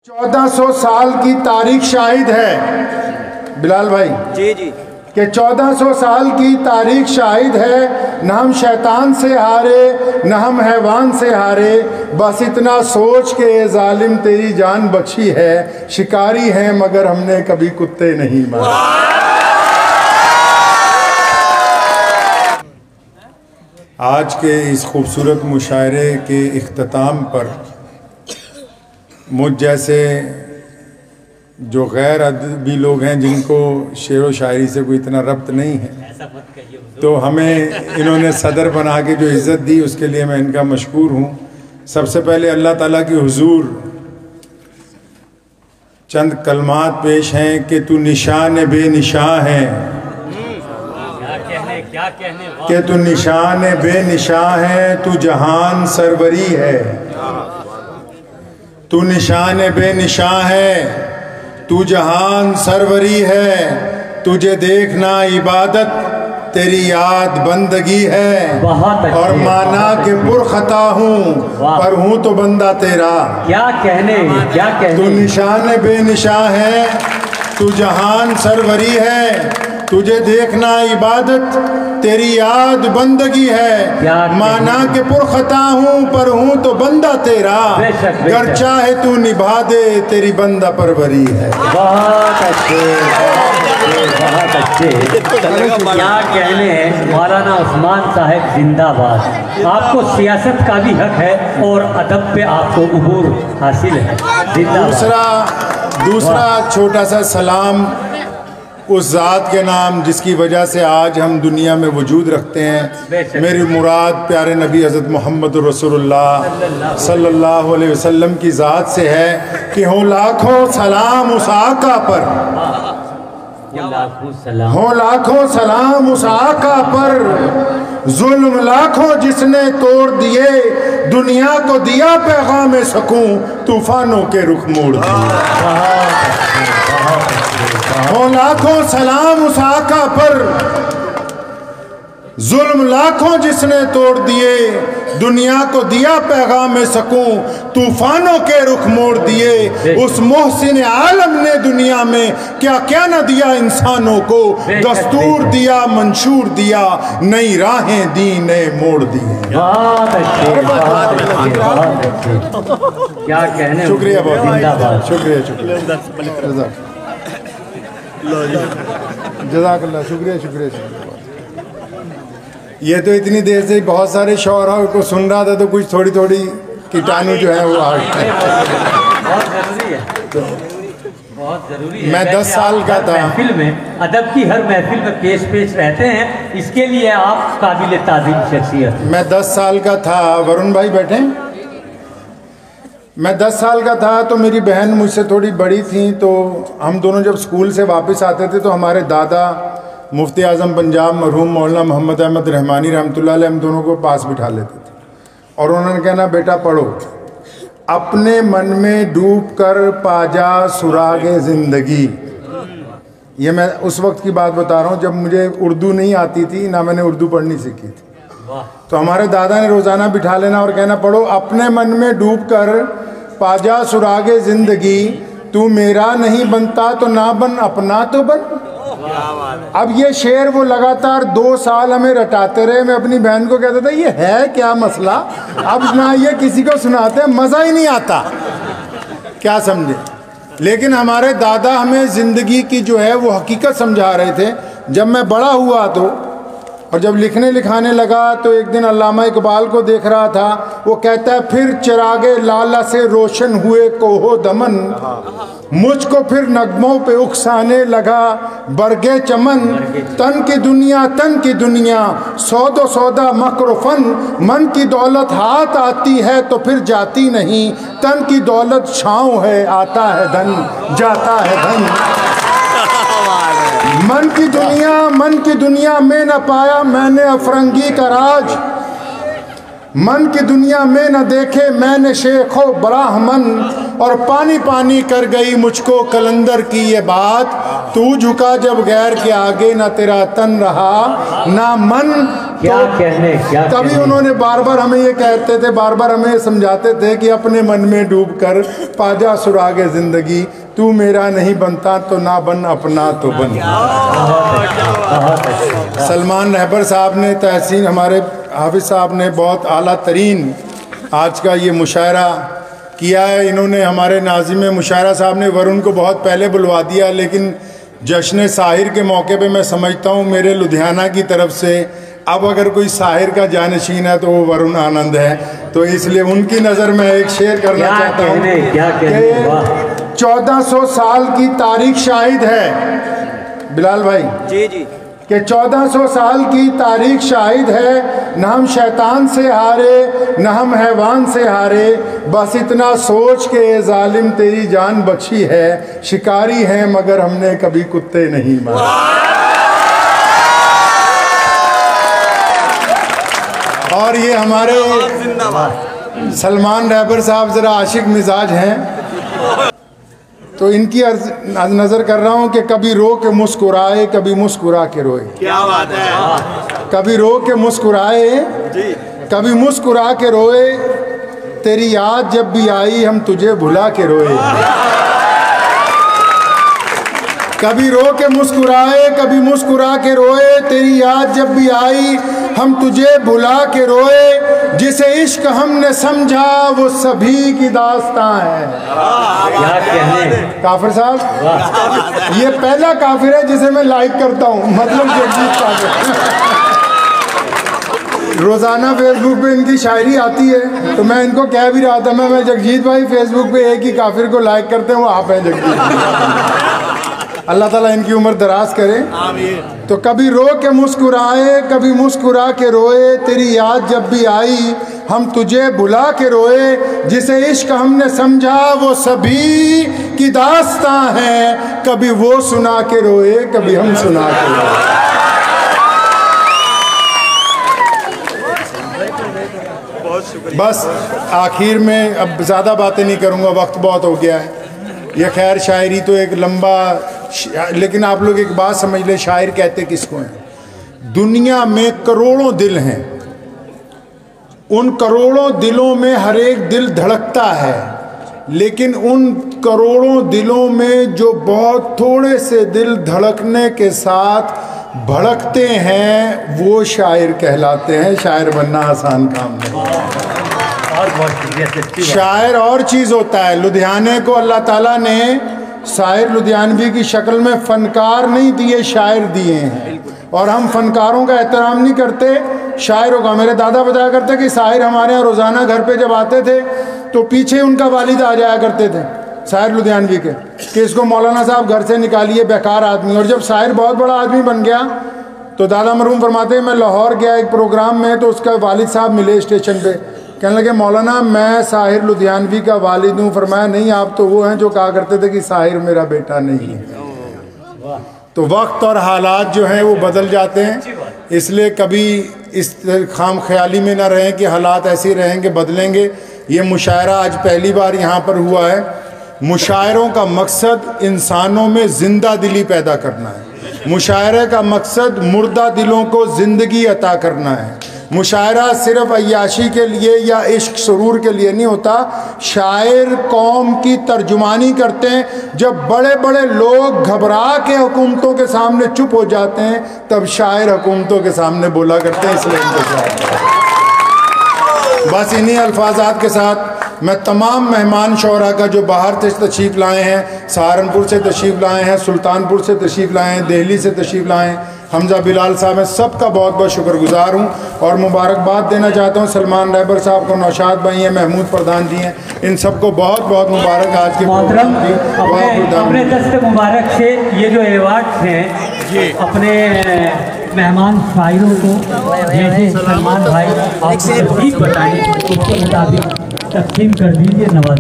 1400 साल की तारीख शाहिद है बिलाल भाई जी जी कि 1400 साल की तारीख शाहिद है। न हम शैतान से हारे न हम हैवान से हारे, बस इतना सोच के ये जालिम तेरी जान बख्शी है। शिकारी हैं मगर हमने कभी कुत्ते नहीं मारे। आज के इस खूबसूरत मुशायरे के इख्तिताम पर मुझ जैसे जो गैर अदबी लोग हैं जिनको शेर व शायरी से कोई इतना रब्त नहीं है, तो हमें इन्होंने सदर बना के जो इज़्ज़त दी उसके लिए मैं इनका मशकूर हूँ। सबसे पहले अल्लाह ताला की हुजूर चंद कलमात पेश हैं कि तू निशान बेनिशां है, कि तू निशान बेनिशां है, तू जहान सरवरी है। तू निशान बेनिशां है, तू जहान सरवरी है। तुझे देखना इबादत तेरी याद बंदगी है। और माना कि पुरखता हूँ पर हूँ तो बंदा तेरा। क्या कहने तू निशान बेनिशां है, तू जहान सरवरी है। तुझे देखना इबादत तेरी याद बंदगी है। माना के पुरखता हूँ पर हूँ तो बंदा तेरा। घर चाहे तू निभा दे तेरी बंदा परवरी है। बहुत अच्छे बहुत अच्छे। क्या कहने मौलाना उस्मान साहब जिंदाबाद। आपको सियासत का भी हक है और अदब पे आपको उबूर हासिल है। दूसरा छोटा सा सलाम उस ज़ात के नाम जिसकी वजह से आज हम दुनिया में वजूद रखते हैं। मेरी मुराद प्यारे नबी हज़रत मोहम्मद रसूलुल्लाह सल्लल्लाहु अलैहि वसल्लम की ज़ात से है कि हो लाखों सलाम उस आका पर, हो लाखों सलाम उस आका पर। जुल्म लाखों जिसने तोड़ दिए, दुनिया को दिया पैगाम सकूं, तूफानों के रुख मोड़ दिए। हो लाखों सलाम उस आका पर, जुल्म लाखों जिसने तोड़ दिए, दुनिया को दिया पैगाम सकूं, तूफानों के रुख मोड़ दिए। उस मोहसिन आलम ने दुनिया में क्या क्या न दिया इंसानों को। दस्तूर दिया, मंशूर दिया, नई राहें दी, नए मोड़ दिए। क्या कहने। शुक्रिया बहुत, शुक्रिया शुक्रिया जज़ाकल्लाह, शुक्रिया शुक्रिया। ये तो इतनी देर से बहुत सारे शौरा को सुन रहा था तो कुछ थोड़ी थोड़ी कीटाणु जो है वो आ गए। बहुत जरूरी है, बहुत जरूरी है। मैं 10 साल का था। महफिल में अदब की हर महफिल में पेश रहते हैं, इसके लिए आप काबिल ताज़ीम शख्सियत। मैं 10 साल का था। वरुण भाई बैठे। मैं 10 साल का था तो मेरी बहन मुझसे थोड़ी बड़ी थी, तो हम दोनों जब स्कूल से वापस आते थे तो हमारे दादा मुफ्ती आज़म पंजाब मरहूम मौलाना मोहम्मद अहमद रहमानी रहमतुल्लाह अलैह हम दोनों को पास बिठा लेते थे और उन्होंने कहना, बेटा पढ़ो, अपने मन में डूब कर पाजा सुरागे ज़िंदगी। ये मैं उस वक्त की बात बता रहा हूँ जब मुझे उर्दू नहीं आती थी, ना मैंने उर्दू पढ़नी सीखी थी। तो हमारे दादा ने रोज़ाना बिठा लेना और कहना, पढ़ो, अपने मन में डूब कर पाजा सुरागे ज़िंदगी। तू मेरा नहीं बनता तो ना बन, अपना तो बन। अब ये शेर वो लगातार 2 साल हमें रटाते रहे। मैं अपनी बहन को कहता था, ये है क्या मसला, अब ना ये किसी को सुनाते हैं, मज़ा ही नहीं आता, क्या समझे। लेकिन हमारे दादा हमें ज़िंदगी की जो है वो हकीकत समझा रहे थे। जब मैं बड़ा हुआ तो और जब लिखने लिखाने लगा तो एक दिन अल्लामा इकबाल को देख रहा था। वो कहता है, फिर चिरागे लाला से रोशन हुए कोहो दमन, मुझको फिर नगमों पे उकसाने लगा बरगे चमन। तन की दुनिया सौदो सौदा मकरफन, मन की दौलत हाथ आती है तो फिर जाती नहीं। तन की दौलत छाँव है, आता है धन, जाता है धन। मन की दुनिया में न पाया मैंने अफरंगी का राज, मन की दुनिया में न देखे मैंने शेखो ब्राह्मण, और पानी पानी कर गई मुझको कलंदर की ये बात। तू झुका जब गैर के आगे, ना तेरा तन रहा ना मन। क्या तो कहने, क्या तभी कहने। उन्होंने बार बार हमें ये कहते थे, बार बार हमें समझाते थे कि अपने मन में डूब कर पाजा सुरागे जिंदगी, तू मेरा नहीं बनता तो ना बन, अपना तो बन। सलमान रहबर साहब ने, तहसीन हमारे हाफिज साहब ने बहुत आला तरीन आज का ये मुशायरा किया है। इन्होंने, हमारे नाज़िम मुशायरा साहब ने वरुण को बहुत पहले बुलवा दिया, लेकिन जश्न साहिर के मौके पे मैं समझता हूँ मेरे लुधियाना की तरफ से अब अगर कोई साहिर का जानशीन है तो वो वरुण आनंद है। तो इसलिए उनकी नज़र में एक शेर करना चाहता हूँ। 1400 साल की तारीख शाहिद है बिलाल भाई जी जी कि 1400 साल की तारीख शाहिद है, न हम शैतान से हारे न हम हैवान से हारे, बस इतना सोच के जालिम तेरी जान बख्शी है, शिकारी हैं मगर हमने कभी कुत्ते नहीं मारे। और ये हमारे सलमान रहबर साहब ज़रा आशिक मिजाज हैं, तो इनकी नज़र कर रहा हूँ कि कभी रो के मुस्कुराए कभी मुस्कुरा के रोए। क्या बात है। कभी रो के मुस्कुराए कभी मुस्कुरा के रोए, तेरी याद जब भी आई हम तुझे भुला के रोए। कभी रो के मुस्कुराए कभी मुस्कुरा के रोए, तेरी याद जब भी आई हम तुझे भुला के रोए, जिसे इश्क हमने समझा वो सभी की दास्तां है। क्या कहने। काफिर साहब, ये पहला काफिर है जिसे मैं लाइक करता हूँ, मतलब जगजीत काफिर। रोज़ाना फेसबुक पे इनकी शायरी आती है, तो मैं इनको कह भी रहा था, मैं जगजीत भाई फेसबुक पे एक ही काफिर को लाइक करते हैं, वो आप हैं जगजीत। अल्लाह ताला इनकी उम्र दराज करे। तो कभी रो के मुस्कुराए कभी मुस्कुरा के रोए, तेरी याद जब भी आई हम तुझे भुला के रोए, जिसे इश्क हमने समझा वो सभी की दास्तां है, कभी वो सुना के रोए कभी हम सुना के रोए। बस आखिर में अब ज़्यादा बातें नहीं करूँगा, वक्त बहुत हो गया है। ये खैर शायरी तो एक लंबा, लेकिन आप लोग एक बात समझ ले, शायर कहते किसको हैं। दुनिया में करोड़ों दिल हैं, उन करोड़ों दिलों में हर एक दिल धड़कता है, लेकिन उन करोड़ों दिलों में जो बहुत थोड़े से दिल धड़कने के साथ भड़कते हैं वो शायर कहलाते हैं। शायर बनना आसान काम नहीं। शायर और चीज़ होता है। लुधियाने को अल्लाह ताला ने शायर लुधियानवी की शक्ल में फनकार नहीं दिए, शायर दिए हैं, और हम फनकारों का एहतराम नहीं करते, शायरों का। मेरे दादा बताया करते कि शायर हमारे यहाँ रोज़ाना घर पे जब आते थे तो पीछे उनका वालिद आ जाया करते थे शायर लुधियानवी के, कि इसको मौलाना साहब घर से निकालिए, बेकार आदमी। और जब शायर बहुत बड़ा आदमी बन गया तो दादा मरहूम फरमाते हैं, मैं लाहौर गया एक प्रोग्राम में, तो उसका वालिद साहब मिले स्टेशन पे, कहने लगे मौलाना मैं साहिर लुधियानवी का वालिद हूँ। फरमाया नहीं, आप तो वो हैं जो कहा करते थे कि साहिर मेरा बेटा नहीं है। तो वक्त और हालात जो हैं वो बदल जाते हैं, इसलिए कभी इस खाम ख्याली में ना रहें कि हालात ऐसे ही रहेंगे, बदलेंगे। ये मुशायरा आज पहली बार यहाँ पर हुआ है। मुशायरों का मकसद इंसानों में जिंदा दिली पैदा करना है। मुशायरे का मकसद मुर्दा दिलों को ज़िंदगी अता करना है। मुशायरा सिर्फ अय्याशी के लिए या इश्क सुरूर के लिए नहीं होता। शायर कौम की तर्जुमानी करते हैं। जब बड़े बड़े लोग घबरा के हुकूमतों के सामने चुप हो जाते हैं, तब शायर हुकूमतों के सामने बोला करते हैं। इसलिए बस इन्हीं अल्फाजात के साथ मैं तमाम मेहमान शोरा का जो बाहर से तशरीफ़ लाए हैं, सहारनपुर से तशरीफ़ लाए हैं, सुल्तानपुर से तशरीफ़ लाए हैं, दिल्ली से तशरीफ़ लाए हैं, हमजा बिलाल साहब हैं, सबका बहुत बहुत शुक्रगुजार हूँ। और मुबारकबाद देना चाहता हूँ सलमान रहबर साहब को, नौशाद भाई हैं, महमूद प्रधान जी हैं, इन सबको बहुत बहुत मुबारक आज के मोहतरम। अपने दस्त मुबारक से ये जो अवार्ड हैं अपने मेहमान शायरों को, जैसे सलमान भाई आपको ठीक बताएं उसके मुताबिक तकसीम कर दीजिए। नवाज़